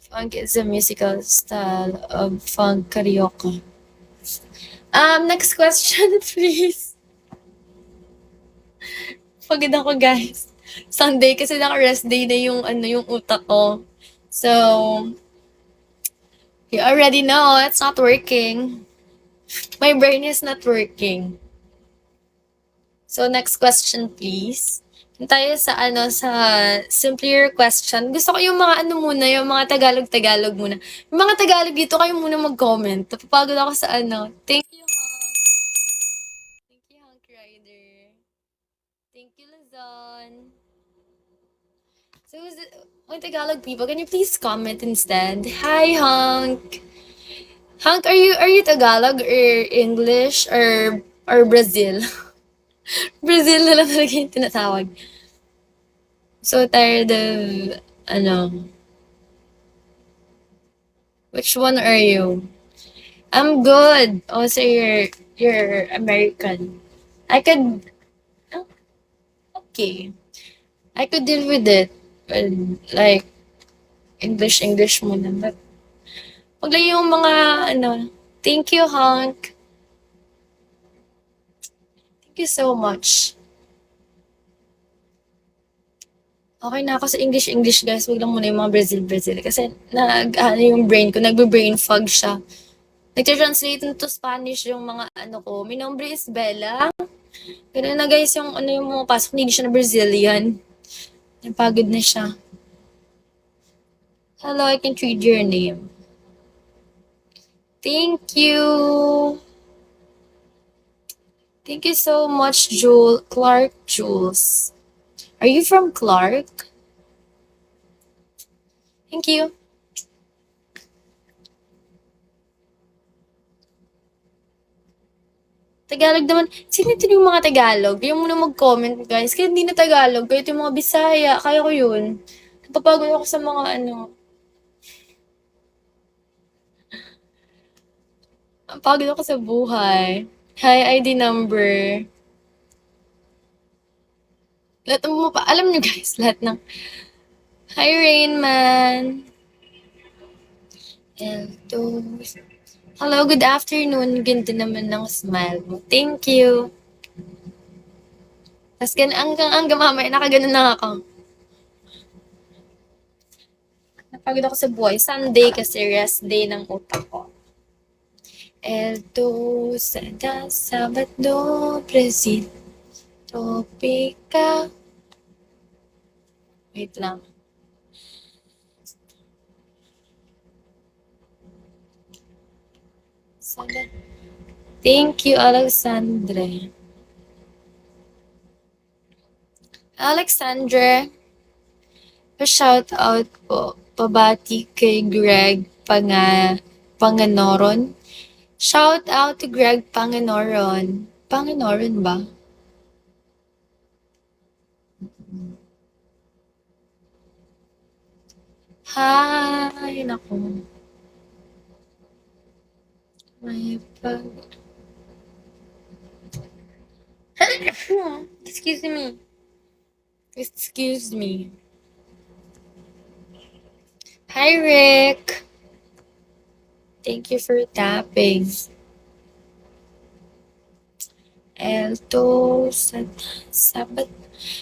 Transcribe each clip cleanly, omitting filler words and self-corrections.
Funk is a musical style of funk karaoke. Next question, please. Pagod ako, guys. Sunday kasi naka-rest day na yung yung utak ko. So, you already know it's not working. My brain is not working. So, next question, please. Tayo sa sa simpler question. Gusto ko yung mga muna, yung mga Tagalog-Tagalog muna. Yung mga Tagalog dito, kayo muna mag-comment. Napapagod ako sa Thank you, Hank. Thank you, Hank Rider. Thank you, Lazon. So, mga Tagalog people, can you please comment instead? Hi, Hank. Hank, are you Tagalog or English or Brazil? Brazil na lang talaga yung tinatawag. So tired of, which one are you? I'm good. Also, you're American. I could, oh, okay. I could deal with it. Like, English muna. But, wag lang yung mga, thank you, Hank. Thank you so much. Okay na ako sa English, guys. Wag lang muna yung mga Brazil. Kasi, yung brain ko, nagbe-brain fog siya. Nag-translate into Spanish yung mga ko. Mi nombre is Bella. Ganun na guys yung yung mga pasok. Hindi siya na Brazilian. Napagod na siya. Hello, I can read your name. Thank you. Thank you so much, Clark Jules. Are you from Clark? Thank you. Tagalog naman. Sino ito yung mga Tagalog? Yung muna mag-comment, guys. Kaya hindi na Tagalog. Kaya yung mga Bisaya. Kaya ko yun. Napapagod ako sa mga Ang pagod ako sa buhay. Hi, ID number. Lahat ng alam nyo guys, lahat ng Hi, Rainman. Hello, good afternoon. Ganda naman ng smile mo. Thank you. Tapos hanggang mamaya, nakaganon na ako. Napagod ako sa buhay. Sunday kasi rest day ng utak ko. Sada, Sabado, Brazil, Tropika. Wait lang. Thank you, Alexandre. Alexandre, pa-shout out po. Pabati kay Greg Panganoron. Shout out to Greg Panganoron. Panganoron ba? Hi, naku. May pag... Excuse me. Excuse me. Hi, Rick. Thank you for tapping. Elto, Sabat.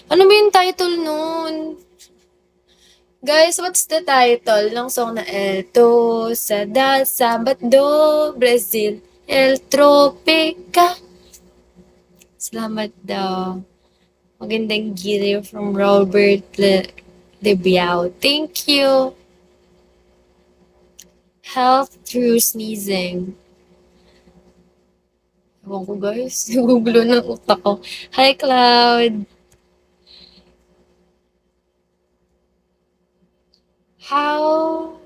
Ano ba yung title nun? Guys, what's the title ng song na Elto, Sabado, Brazil, El Tropica? Salamat daw. Magandang giliw from Robert Lebiao. Thank you. Health through sneezing. Ewan ko guys. Gugulo ng utak ko. Hi, Cloud. How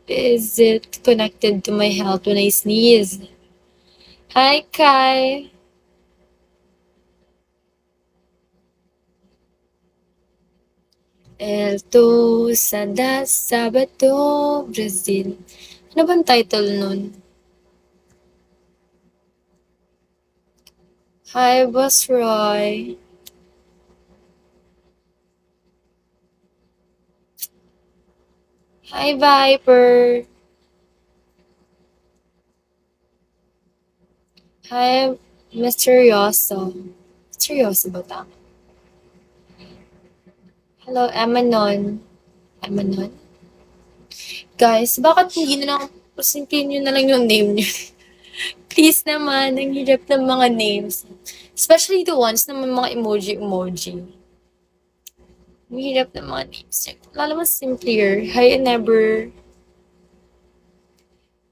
is it connected to my health when I sneeze? Hi, Kai. Sabado, Brazil. Ano bang title nun? Hi, Boss Roy. Hi, Viper. Hi, Mysterioso. Mysterioso ba tama? Hello, Emanon. Emanon? Guys, bakit hindi na lang pasimplin nyo na lang yung name nyo? Please naman, ang hirap ng mga names. Especially the ones na may mga emoji-emoji. Ang hirap ng mga names nyo. Lalo mas simpler. Hi, never.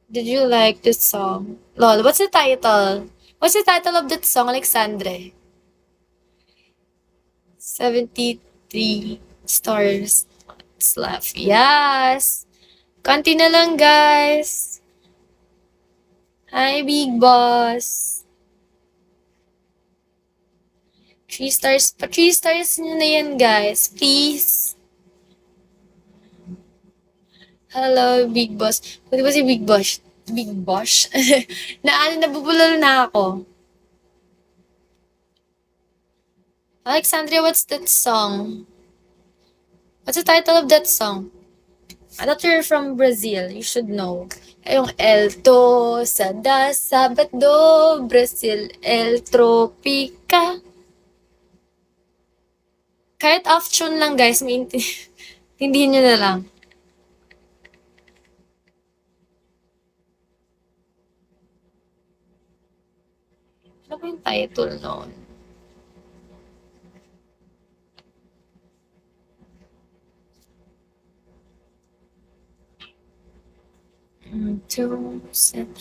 Did you like this song? Lol, what's the title? What's the title of that song, Alexandre? 73 stars left. Yes! Konti na lang, guys. Hi, Big Boss. 3 stars. Pa 3 stars nyo na yan, guys. Please. Hello, Big Boss. Pwede ba si Big Boss? Big Boss? Nabubulol na ako. Alexandria, what's that song? What's the title of that song? I thought you're from Brazil. You should know. Yung Elto, Sada, Sabado, Brazil, El Tropica. Kahit off tune lang, guys. Tindihin nyo na lang. Ano ba yung title noon? Two, seven.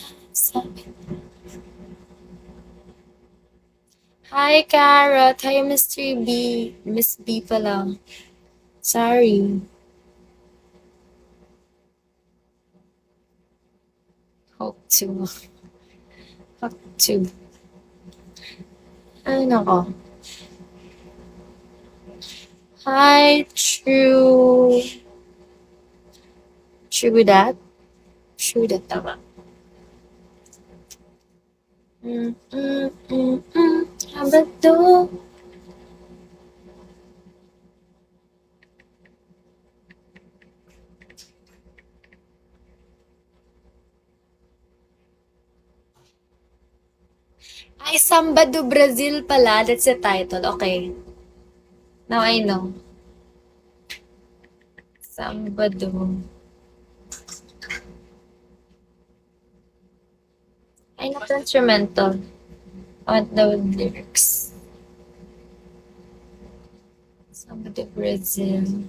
Hi, Carrot. Hi, Mr. B. Miss B pala. Sorry. Hope to. Hope to. Ay, nako. Hi, True. True that? True that, tama. Sabado. Ay, Samba do Brazil pala. That's the title. Okay. Now I know. Samba do. Ay, not instrumental. I want the lyrics. Samba do Brazil.